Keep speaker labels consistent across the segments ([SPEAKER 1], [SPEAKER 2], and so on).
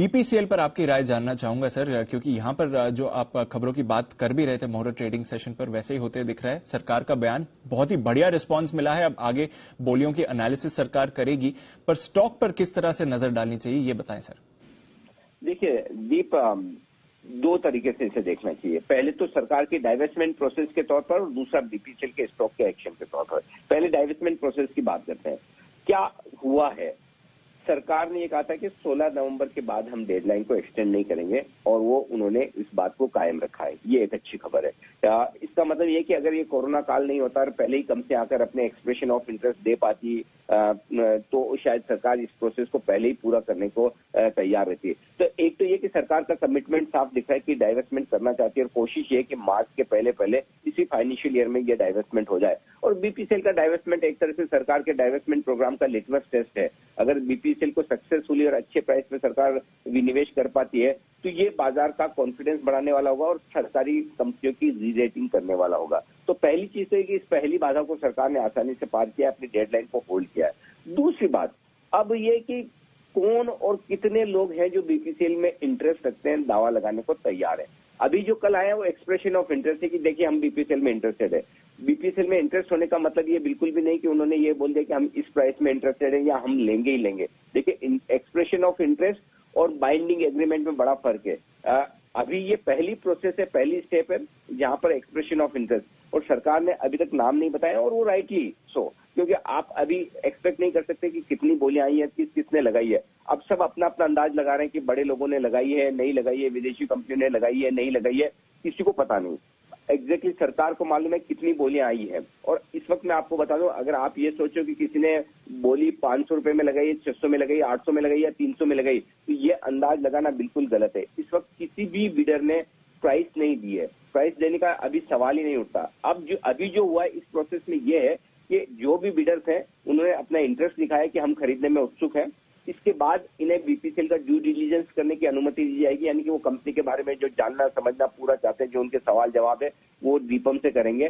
[SPEAKER 1] BPCL पर आपकी राय जानना चाहूंगा सर, क्योंकि यहां पर जो आप खबरों की बात कर भी रहे थे मोहर ट्रेडिंग सेशन पर, वैसे ही होते दिख रहा है। सरकार का बयान बहुत ही बढ़िया रिस्पांस मिला है। अब आगे बोलियों की एनालिसिस सरकार करेगी, पर स्टॉक पर किस तरह से नजर डालनी चाहिए, ये बताएं सर।
[SPEAKER 2] देखिए दीप, दो तरीके से इसे देखना चाहिए। पहले तो सरकार की डाइवेस्टमेंट प्रोसेस के तौर पर और दूसरा बीपीसीएल के स्टॉक के एक्शन के तौर पर। पहले डाइवेस्टमेंट प्रोसेस की बात करते हैं। क्या हुआ है, सरकार ने ये कहा था कि 16 नवंबर के बाद हम डेडलाइन को एक्सटेंड नहीं करेंगे और वो उन्होंने इस बात को कायम रखा है। ये एक अच्छी खबर है। इसका मतलब ये कि अगर ये कोरोना काल नहीं होता और पहले ही कंपनी आकर अपने एक्सप्रेशन ऑफ इंटरेस्ट दे पाती तो शायद सरकार इस प्रोसेस को पहले ही पूरा करने को तैयार रहती है। तो एक तो ये कि सरकार का कमिटमेंट साफ दिख रहा है कि डाइवेस्टमेंट करना चाहती है और कोशिश ये कि मार्च के पहले पहले इसी फाइनेंशियल ईयर में ये डाइवेस्टमेंट हो जाए। और बीपीसीएल का डाइवेस्टमेंट एक तरह से सरकार के डाइवेस्टमेंट प्रोग्राम का लिटमस टेस्ट है। अगर बीपीसीएल को सक्सेसफुली और अच्छे प्राइस में सरकार विनिवेश कर पाती है तो ये बाजार का कॉन्फिडेंस बढ़ाने वाला होगा और सरकारी कंपनियों की री रेटिंग करने वाला होगा। तो पहली चीज तो है कि इस पहली बाधा को सरकार ने आसानी से पार किया, अपनी डेडलाइन को होल्ड किया है। दूसरी बात अब ये कि कौन और कितने लोग हैं जो बीपीसीएल में इंटरेस्ट रखते हैं, दावा लगाने को तैयार है। अभी जो कल आया वो एक्सप्रेशन ऑफ इंटरेस्ट है कि देखिए हम बीपीसीएल में इंटरेस्टेड है। बीपीसीएल में इंटरेस्ट होने का मतलब ये बिल्कुल भी नहीं कि उन्होंने ये बोल दिया कि हम इस प्राइस में इंटरेस्टेड है या हम लेंगे ही लेंगे। देखिए एक्सप्रेशन ऑफ इंटरेस्ट और बाइंडिंग एग्रीमेंट में बड़ा फर्क है। अभी ये पहली प्रोसेस है, पहली स्टेप है जहां पर एक्सप्रेशन ऑफ इंटरेस्ट, और सरकार ने अभी तक नाम नहीं बताया और वो राइटली सो, क्योंकि आप अभी एक्सपेक्ट नहीं कर सकते कि कितनी बोलियां आई है, किसने लगाई है। अब सब अपना अपना अंदाज लगा रहे हैं कि बड़े लोगों ने लगाई है, नहीं लगाई है, विदेशी कंपनियों ने लगाई है, नहीं लगाई है, किसी को पता नहीं। एग्जैक्टली सरकार को मालूम है कितनी बोलियां आई है। और इस वक्त मैं आपको बता दूं, अगर आप ये सोचो कि किसी ने बोली 500 रुपए में लगाई, 600 में लगाई, 800 में लगाई या 300 में लगाई, तो ये अंदाज लगाना बिल्कुल गलत है। इस वक्त किसी भी बिडर ने प्राइस नहीं दी है, प्राइस देने का अभी सवाल ही नहीं उठता। अभी जो हुआ है इस प्रोसेस में ये है कि जो भी बिडर्स हैं उन्होंने अपना इंटरेस्ट दिखाया कि हम खरीदने में उत्सुक हैं। इसके बाद इन्हें बीपीसीएल का ड्यू डिलीजेंस करने की अनुमति दी जाएगी, यानी कि वो कंपनी के बारे में जो जानना समझना पूरा चाहते हैं, जो उनके सवाल जवाब है वो दीपम से करेंगे।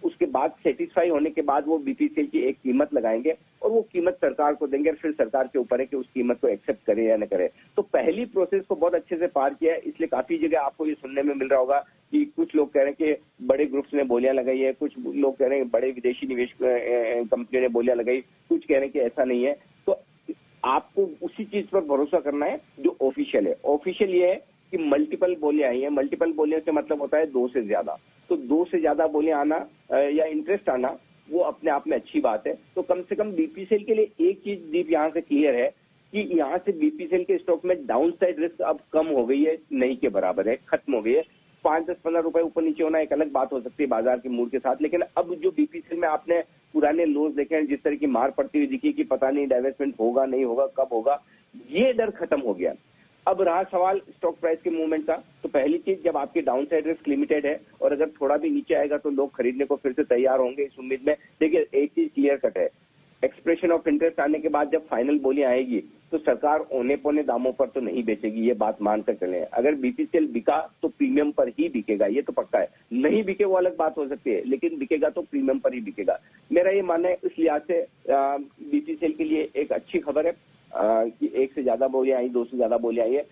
[SPEAKER 2] उसके बाद सेटिस्फाई होने के बाद वो बीपीसीएल की एक कीमत लगाएंगे और वो कीमत सरकार को देंगे और फिर सरकार के ऊपर है कि उस कीमत को एक्सेप्ट करे या न करे। तो पहली प्रोसेस को बहुत अच्छे से पार किया है, इसलिए काफी जगह आपको ये सुनने में मिल रहा होगा कि कुछ लोग कह रहे हैं कि बड़े ग्रुप्स ने बोलियां लगाई है, कुछ लोग कह रहे हैं बड़े विदेशी निवेश कंपनियों ने बोलियां लगाई, कुछ कह रहे हैं कि ऐसा नहीं है। तो आपको उसी चीज पर भरोसा करना है जो ऑफिशियल है। ऑफिशियल ये है कि मल्टीपल बोलियां आई हैं। मल्टीपल बोलियों से मतलब होता है 2 से ज्यादा। तो 2 से ज्यादा बोलियां आना या इंटरेस्ट आना वो अपने आप में अच्छी बात है। तो कम से कम बीपीसीएल के लिए एक चीज दीप यहां से क्लियर है कि यहां से बीपीसीएल के स्टॉक में डाउन साइड रिस्क अब कम हो गई है, नहीं के बराबर है, खत्म हो गई है। 5, 10, 15 रुपए ऊपर नीचे होना एक अलग बात हो सकती है बाजार के मूड के साथ, लेकिन अब जो बीपीसीएल में आपने पुराने लोज देखे हैं, जिस तरह की मार पड़ती हुई दिखी कि पता नहीं डाइवेस्टमेंट होगा नहीं होगा, कब होगा, ये डर खत्म हो गया। अब रहा सवाल स्टॉक प्राइस के मूवमेंट का। तो पहली चीज, जब आपकी डाउन साइड रिस्क लिमिटेड है और अगर थोड़ा भी नीचे आएगा तो लोग खरीदने को फिर से तैयार होंगे इस उम्मीद में। देखिए एक चीज क्लियर कट है, एक्सप्रेशन ऑफ इंटरेस्ट आने के बाद जब फाइनल बोलियां आएगी तो सरकार औने पौने दामों पर तो नहीं बेचेगी, ये बात मानकर चले। अगर बीपीसीएल बिका तो प्रीमियम पर ही बिकेगा, ये तो पक्का है। नहीं बिके वो अलग बात हो सकती है, लेकिन बिकेगा तो प्रीमियम पर ही बिकेगा। मेरा ये मानना है इस लिहाज से बीपीसीएल के लिए एक अच्छी खबर है कि 1 से ज्यादा बोलियां आई, 2 से ज्यादा बोलियां आई है।